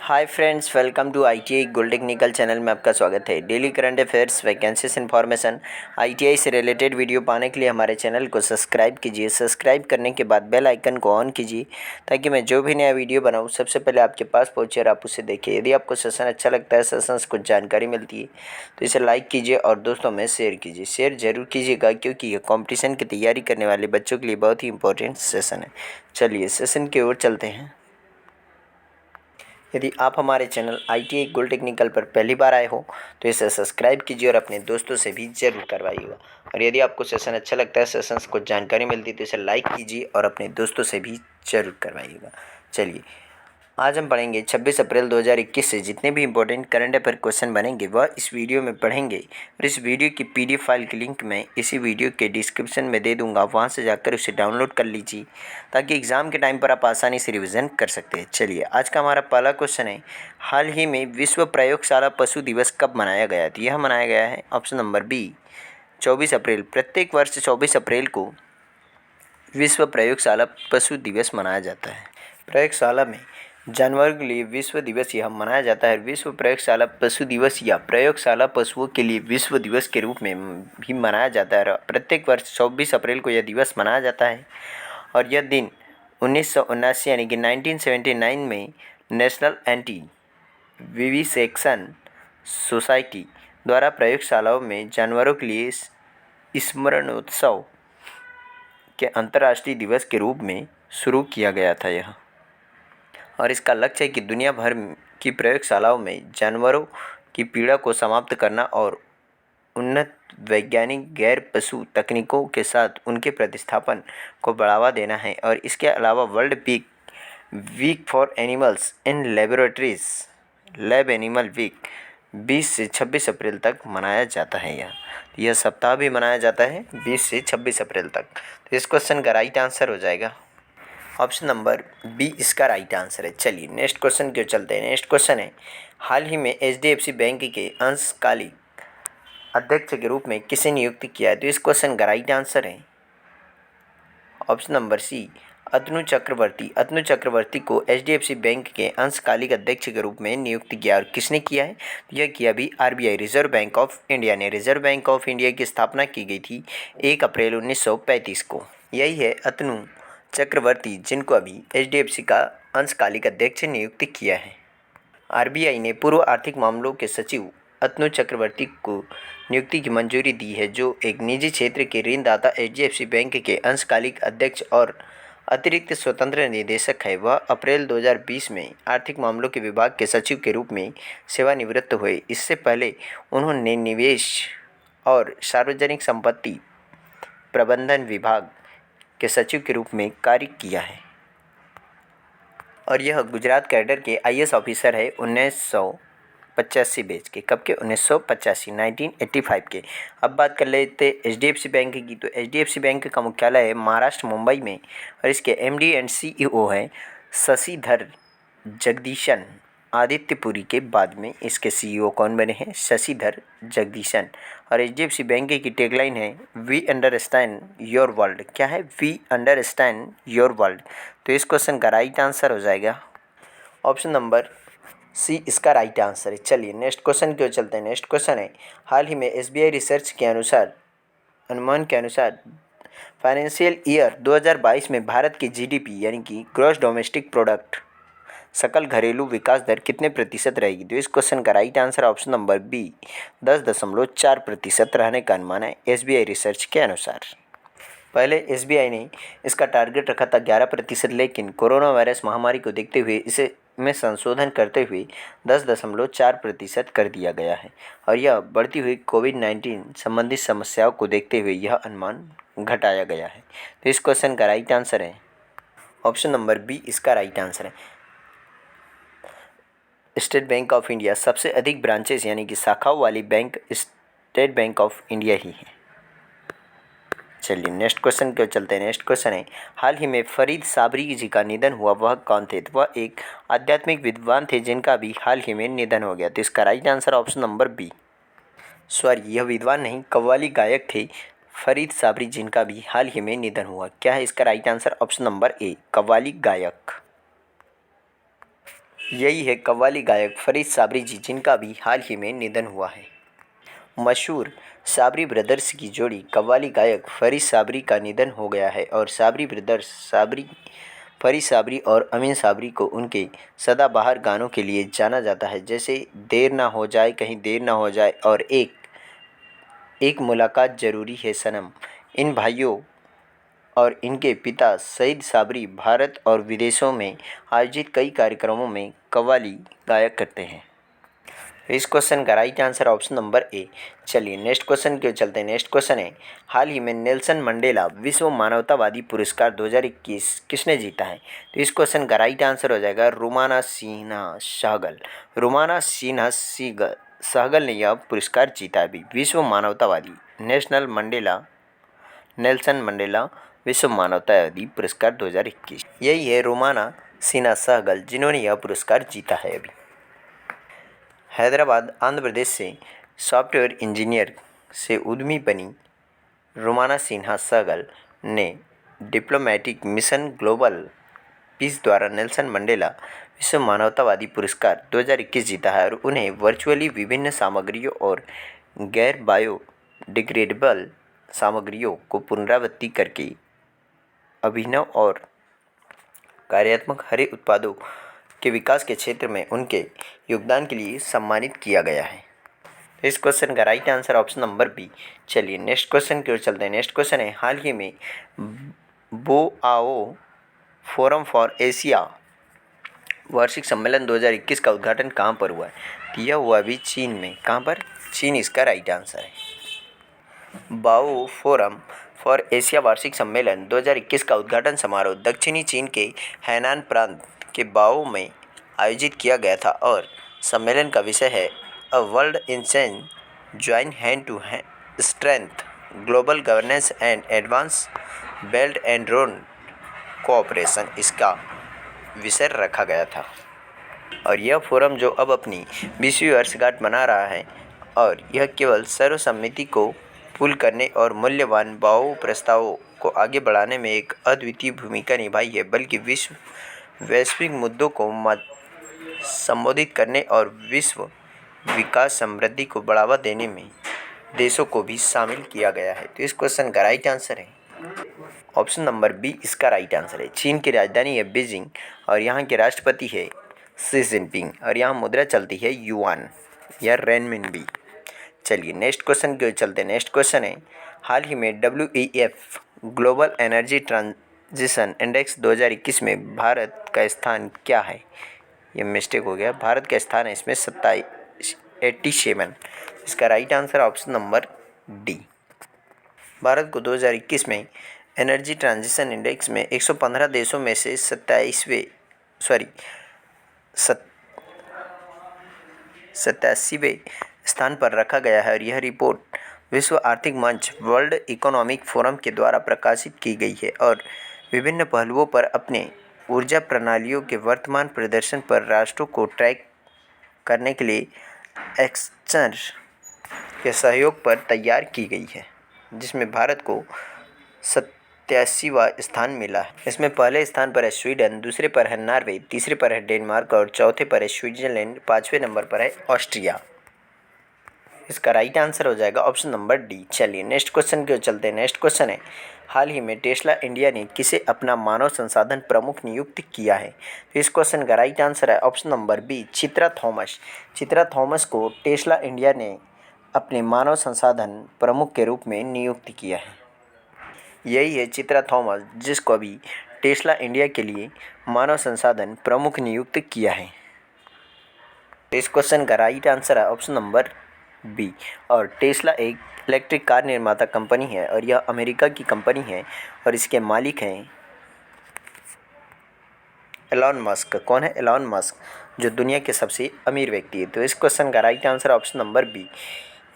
Hi friends, welcome to ITI gold technical channel में आपका स्वागत है। Daily current affairs, vacancies information, ITI से रिलेटेड वीडियो पाने के लिए हमारे चैनल को सब्सक्राइब कीजिए। सब्सक्राइब करने के बाद बेल आइकन को ऑन कीजिए ताकि मैं जो भी नया वीडियो बनाऊं सबसे पहले आपके पास पहुंचे और आप उसे देखिए। यदि आपको सेशन अच्छा लगता है, सेशन से कुछ जानकारी मिलती है तो इसे लाइक कीजिए और दोस्तों में शेयर कीजिए। शेयर जरूर कीजिएगा क्योंकि यह कॉम्पिटिशन की तैयारी करने वाले बच्चों के लिए बहुत ही इंपॉर्टेंट सेशन है। चलिए सेशन की ओर चलते हैं। यदि आप हमारे चैनल आईटीआई गोल्ड टेक्निकल पर पहली बार आए हो तो इसे सब्सक्राइब कीजिए और अपने दोस्तों से भी ज़रूर करवाइएगा। और यदि आपको सेशन अच्छा लगता है, सेशन से कुछ जानकारी मिलती है तो इसे लाइक कीजिए और अपने दोस्तों से भी ज़रूर करवाइएगा। चलिए आज हम पढ़ेंगे 26 अप्रैल 2021 से जितने भी इंपॉर्टेंट करंट अफेयर क्वेश्चन बनेंगे वह इस वीडियो में पढ़ेंगे। और इस वीडियो की पीडीएफ फाइल की लिंक मैं इसी वीडियो के डिस्क्रिप्शन में दे दूंगा, वहां से जाकर उसे डाउनलोड कर लीजिए ताकि एग्ज़ाम के टाइम पर आप आसानी से रिवीजन कर सकते हैं। चलिए आज का हमारा पहला क्वेश्चन है, हाल ही में विश्व प्रयोगशाला पशु दिवस कब मनाया गया? तो यह मनाया गया है ऑप्शन नंबर बी 24 अप्रैल। प्रत्येक वर्ष 24 अप्रैल को विश्व प्रयोगशाला पशु दिवस मनाया जाता है। प्रयोगशाला में जानवरों के लिए विश्व दिवस यह मनाया जाता है। विश्व प्रयोगशाला पशु दिवस या प्रयोगशाला पशुओं के लिए विश्व दिवस के रूप में भी मनाया जाता है। प्रत्येक वर्ष 24 अप्रैल को यह दिवस मनाया जाता है और यह दिन 1979 यानी कि 1979 में नेशनल एंटी विविसेक्शन सोसाइटी द्वारा प्रयोगशालाओं में जानवरों के लिए स्मरणोत्सव के अंतर्राष्ट्रीय दिवस के रूप में शुरू किया गया था यह। और इसका लक्ष्य है कि दुनिया भर की प्रयोगशालाओं में जानवरों की पीड़ा को समाप्त करना और उन्नत वैज्ञानिक गैर पशु तकनीकों के साथ उनके प्रतिस्थापन को बढ़ावा देना है। और इसके अलावा world week for animals in laboratories, lab animal week 20 से 26 अप्रैल तक मनाया जाता है। यह सप्ताह भी मनाया जाता है 20 से 26 अप्रैल तक। तो इस क्वेश्चन का राइट आंसर हो जाएगा ऑप्शन नंबर बी, इसका राइट आंसर है। चलिए नेक्स्ट क्वेश्चन की ओर चलते हैं। नेक्स्ट क्वेश्चन है, हाल ही में एचडीएफसी बैंक के अंशकालिक अध्यक्ष के रूप में किसे नियुक्त किया है? तो इस क्वेश्चन का राइट आंसर है ऑप्शन नंबर सी, अतनु चक्रवर्ती। अतनु चक्रवर्ती को एचडीएफसी बैंक के अंशकालिक अध्यक्ष के रूप में नियुक्त किया। और किसने किया है? यह किया भी RBI, reserve bank of India ने। रिजर्व बैंक ऑफ इंडिया की स्थापना की गई थी 1 अप्रैल 1935 को। यही है अतनु चक्रवर्ती जिनको अभी एचडीएफसी का अंशकालिक अध्यक्ष नियुक्त किया है। आरबीआई ने पूर्व आर्थिक मामलों के सचिव अतनु चक्रवर्ती को नियुक्ति की मंजूरी दी है, जो एक निजी क्षेत्र के ऋणदाता एचडीएफसी बैंक के अंशकालिक अध्यक्ष और अतिरिक्त स्वतंत्र निदेशक है। वह अप्रैल 2020 में आर्थिक मामलों के विभाग के सचिव के रूप में सेवानिवृत्त हुए। इससे पहले उन्होंने निवेश और सार्वजनिक संपत्ति प्रबंधन विभाग के सचिव के रूप में कार्य किया है। और यह गुजरात कैडर के आईएएस ऑफिसर है 1985 बैच के। कब के? 1985 के। अब बात कर लेते एचडीएफसी बैंक की। तो एचडीएफसी बैंक का मुख्यालय है महाराष्ट्र मुंबई में और इसके एमडी एंड सीईओ हैं शशिधर जगदीशन। आदित्यपुरी के बाद में इसके सीईओ कौन बने हैं? शशिधर जगदीशन। और एचडीएफसी बैंक की टैगलाइन है वी अंडरस्टैंड योर वर्ल्ड। क्या है? We understand your world. तो इस क्वेश्चन का राइट आंसर हो जाएगा ऑप्शन नंबर सी, इसका राइट आंसर है। चलिए नेक्स्ट क्वेश्चन की ओर चलते हैं। नेक्स्ट क्वेश्चन है, हाल ही में एसबीआई रिसर्च के अनुमान के अनुसार फाइनेंशियल ईयर 2022 में भारत की जीडीपी यानी कि ग्रॉस डोमेस्टिक प्रोडक्ट, सकल घरेलू विकास दर कितने प्रतिशत रहेगी? तो इस क्वेश्चन का right answer option number b 10.4% रहने का अनुमान है एसबीआई रिसर्च के अनुसार। पहले एसबीआई ने इसका टारगेट रखा था 11%, लेकिन कोरोना वायरस महामारी को देखते हुए इसे में संशोधन करते हुए 10.4% कर दिया गया है। और यह बढ़ती हुई कोविड-19 संबंधित समस्याओं को देखते हुए यह अनुमान घटाया गया है। तो इस क्वेश्चन का राइट आंसर है ऑप्शन नंबर बी, इसका राइट आंसर है। स्टेट बैंक ऑफ इंडिया सबसे अधिक ब्रांचेस यानी कि शाखाओं वाली bank State Bank of India ही है। चलिए नेक्स्ट क्वेश्चन को चलते हैं। नेक्स्ट क्वेश्चन है, हाल ही में फरीद साबरी जी का निधन हुआ, वह कौन थे? तो वह एक आध्यात्मिक विद्वान थे जिनका भी हाल ही में निधन हो गया। तो इसका right answer option number b, sorry यह विद्वान नहीं कव्वाली गायक थे फरीद साबरी जिनका भी हाल ही में निधन हुआ। क्या है इसका right answer? Option number A, qawwali गायक। यही है कव्वाली गायक फरीद साबरी जी, जिनका भी हाल ही में निधन हुआ है। मशहूर साबरी ब्रदर्स की जोड़ी कव्वाली गायक फरीद साबरी का निधन हो गया है और साबरी ब्रदर्स फरीद साबरी और अमीन साबरी को उनके सदाबहार गानों के लिए जाना जाता है, जैसे देर ना हो जाए, कहीं देर ना हो जाए और एक एक मुलाकात ज़रूरी है सनम। इन भाइयों और इनके पिता सईद साबरी भारत और विदेशों में आयोजित कई कार्यक्रमों में कव्वाली गाया करते हैं। इस क्वेश्चन का right answer option number A. चलिए नेक्स्ट क्वेश्चन की ओर चलते हैं। नेक्स्ट क्वेश्चन है, हाल ही में नेल्सन मंडेला विश्व मानवतावादी पुरस्कार 2021 किसने जीता है? तो इस क्वेश्चन का राइट आंसर हो जाएगा रुमाना सिन्हा सहगल। रुमाना सिन्हा सहगल ने यह पुरस्कार जीता है अभी, विश्व मानवतावादी नेल्सन मंडेला विश्व मानवतावादी पुरस्कार 2021। यही है रुमाना सिन्हा सहगल, जिन्होंने यह पुरस्कार जीता है अभी। हैदराबाद आंध्र प्रदेश से सॉफ्टवेयर इंजीनियर से उद्यमी बनी रुमाना सिन्हा सहगल ने डिप्लोमेटिक मिशन ग्लोबल पीस द्वारा नेल्सन मंडेला विश्व मानवतावादी पुरस्कार 2021 जीता है और उन्हें वर्चुअली विभिन्न सामग्रियों और गैर बायोडिग्रेडेबल सामग्रियों को पुनरावृत्ति करके अभिनव और कार्यात्मक हरे उत्पादों के विकास के क्षेत्र में उनके योगदान के लिए सम्मानित किया गया है। इस क्वेश्चन का right answer option number b. चलिए नेक्स्ट क्वेश्चन की ओर चलते हैं। नेक्स्ट क्वेश्चन है, हाल ही में बोआओ फोरम फॉर एशिया वार्षिक सम्मेलन 2021 का उद्घाटन कहाँ पर हुआ है? तो यह हुआ अभी चीन में। कहाँ पर? चीन इसका राइट आंसर है। बाओ फोरम फॉर एशिया वार्षिक सम्मेलन 2021 का उद्घाटन समारोह दक्षिणी चीन के हैनान प्रांत के बाओ में आयोजित किया गया था और सम्मेलन का विषय है a world in change join hand to strength global governance and advance belt and road cooperation. इसका विषय रखा गया था और यह फोरम जो अब अपनी 20वीं वर्षगांठ मना रहा है और यह केवल सर्वसम्मति को पुल करने और मूल्यवान बाओ प्रस्तावों को आगे बढ़ाने में एक अद्वितीय भूमिका निभाई है, बल्कि वैश्विक मुद्दों को संबोधित करने और विश्व विकास समृद्धि को बढ़ावा देने में देशों को भी शामिल किया गया है। तो इस क्वेश्चन का राइट आंसर है ऑप्शन नंबर बी, इसका राइट आंसर है। चीन की राजधानी है बीजिंग और यहाँ के राष्ट्रपति है शी जिनपिंग और यहाँ मुद्रा चलती है युआन या रेनमिनबी। चलिए नेक्स्ट क्वेश्चन की ओर चलते हैं। नेक्स्ट क्वेश्चन है, हाल ही में WEF global energy transition index 2021 में भारत का स्थान क्या है? ये मिस्टेक हो गया, भारत का स्थान है इसमें 87। इसका right answer option number D. Bharat को 2021 में एनर्जी ट्रांजिशन इंडेक्स में 115 देशों में से 87वें स्थान पर रखा गया है और यह रिपोर्ट विश्व आर्थिक मंच वर्ल्ड इकोनॉमिक फोरम के द्वारा प्रकाशित की गई है और विभिन्न पहलुओं पर अपने ऊर्जा प्रणालियों के वर्तमान प्रदर्शन पर राष्ट्रों को ट्रैक करने के लिए एक्सचेंज के सहयोग पर तैयार की गई है, जिसमें भारत को 87वां स्थान मिला है। इसमें पहले स्थान पर है स्वीडन, दूसरे पर है नॉर्वे, तीसरे पर है डेनमार्क और चौथे पर है स्विट्जरलैंड, 5वें नंबर पर है ऑस्ट्रिया। इसका राइट आंसर हो जाएगा ऑप्शन नंबर डी। चलिए नेक्स्ट क्वेश्चन की ओर चलते हैं। नेक्स्ट क्वेश्चन है, हाल ही में टेस्ला इंडिया ने किसे अपना मानव संसाधन प्रमुख नियुक्त किया है? तो इस क्वेश्चन का राइट आंसर है option number b, Chitra Thomas. Chitra Thomas को टेस्ला इंडिया ने अपने मानव संसाधन प्रमुख के रूप में नियुक्त किया है। यही है चित्रा थॉमस, जिसको अभी टेस्ला इंडिया के लिए मानव संसाधन प्रमुख नियुक्त किया है। इस क्वेश्चन का राइट आंसर है ऑप्शन नंबर बी। और टेस्ला एक इलेक्ट्रिक कार निर्माता कंपनी है और यह अमेरिका की कंपनी है और इसके मालिक हैं एलॉन मस्क। कौन है? एलॉन मस्क, जो दुनिया के सबसे अमीर व्यक्ति है। तो इस क्वेश्चन का right answer option number b.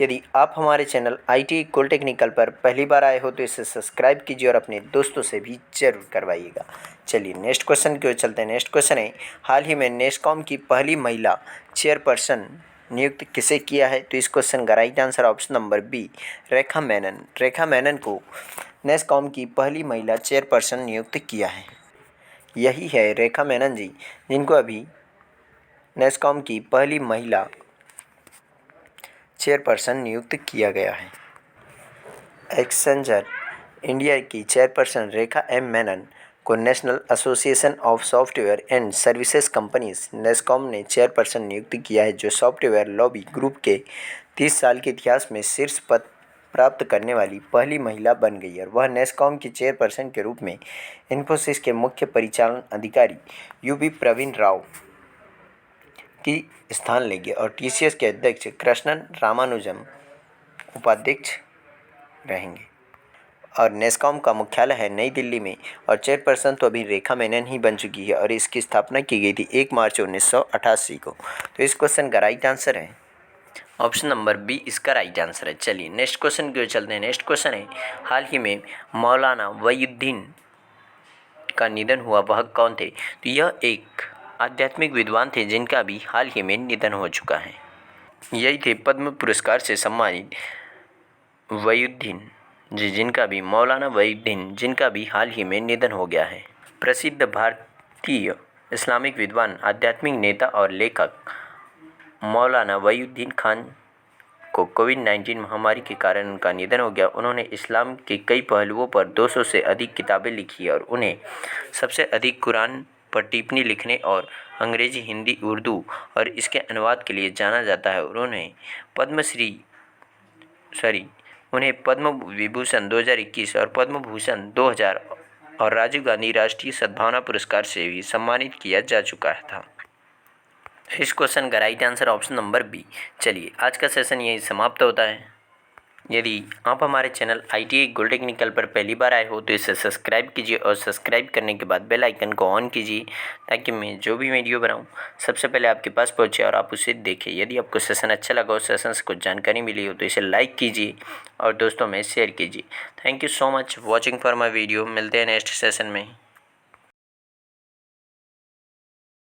यदि आप हमारे चैनल IT कुल टेक्निकल पर पहली बार आए हो तो इसे सब्सक्राइब कीजिए और अपने दोस्तों से भी जरूर करवाइएगा। चलिए नेक्स्ट क्वेश्चन की ओर चलते हैं। नेक्स्ट क्वेश्चन है, हाल ही में नेस्कॉम की पहली महिला चेयरपर्सन नियुक्त किसे किया है? तो इस क्वेश्चन का right answer option number B, Rekha Menon. Rekha Menon को नेस्कॉम की पहली महिला चेयरपर्सन नियुक्त किया है। यही है रेखा मेनन जी, जिनको अभी नेस्कॉम की पहली महिला चेयरपर्सन नियुक्त किया गया है? एक्सेंचर इंडिया की चेयरपर्सन रेखा एम मेनन को national association of software and services companies NASSCOM ने चेयरपर्सन नियुक्त किया है, जो सॉफ्टवेयर लॉबी ग्रुप के 30 साल के इतिहास में शीर्ष पद प्राप्त करने वाली पहली महिला बन गई है। वह नेस्कॉम की चेयरपर्सन के रूप में इन्फोसिस के मुख्य परिचालन अधिकारी यूपी प्रवीण राव की स्थान लेंगे और टीसीएस के अध्यक्ष कृष्णन रामानुजम उपाध्यक्ष रहेंगे। और नेस्कॉम का मुख्यालय है नई दिल्ली में और चेयरपर्सन तो अभी रेखा मेनन ही बन चुकी है और इसकी स्थापना की गई थी 1 मार्च 1988 को। तो इस क्वेश्चन का राइट आंसर है ऑप्शन नंबर बी, इसका राइट आंसर है। चलिए नेक्स्ट क्वेश्चन की ओर चलते हैं। नेक्स्ट क्वेश्चन है, हाल ही में मौलाना वहीउद्दीन का निधन हुआ, वह कौन थे? तो यह एक आध्यात्मिक विद्वान थे जिनका भी हाल ही में निधन हो चुका है। यही थे पद्म पुरस्कार से सम्मानित वहीउद्दीन जी, जिनका भी मौलाना वहीउद्दीन, जिनका भी हाल ही में निधन हो गया है। प्रसिद्ध भारतीय इस्लामिक विद्वान, आध्यात्मिक नेता और लेखक मौलाना वहीउद्दीन खान को कोविड-19 महामारी के कारण उनका निधन हो गया। उन्होंने इस्लाम के कई पहलुओं पर 200 से अधिक किताबें लिखी और उन्हें सबसे अधिक कुरान पर टिप्पणी लिखने और अंग्रेजी, हिंदी, उर्दू और इसके अनुवाद के लिए जाना जाता है। उन्हें पद्म विभूषण 2021 और पद्म भूषण 2000 और राजीव गांधी राष्ट्रीय सद्भावना पुरस्कार से भी सम्मानित किया जा चुका था। इस क्वेश्चन का right answer option number b. चलिए आज का सेशन यही समाप्त होता है। यदि आप हमारे चैनल ITI गोल्ड टेक्निकल पर पहली बार आए हो तो इसे सब्सक्राइब कीजिए और सब्सक्राइब करने के बाद बेल आइकन को ऑन कीजिए ताकि मैं जो भी वीडियो बनाऊं सबसे पहले आपके पास पहुंचे और आप उसे देखें। यदि आपको सेशन अच्छा लगा हो, सेशन से कुछ जानकारी मिली हो तो इसे लाइक कीजिए और दोस्तों में शेयर कीजिए। Thank you so much watching for my video. मिलते हैं नेक्स्ट सेशन में।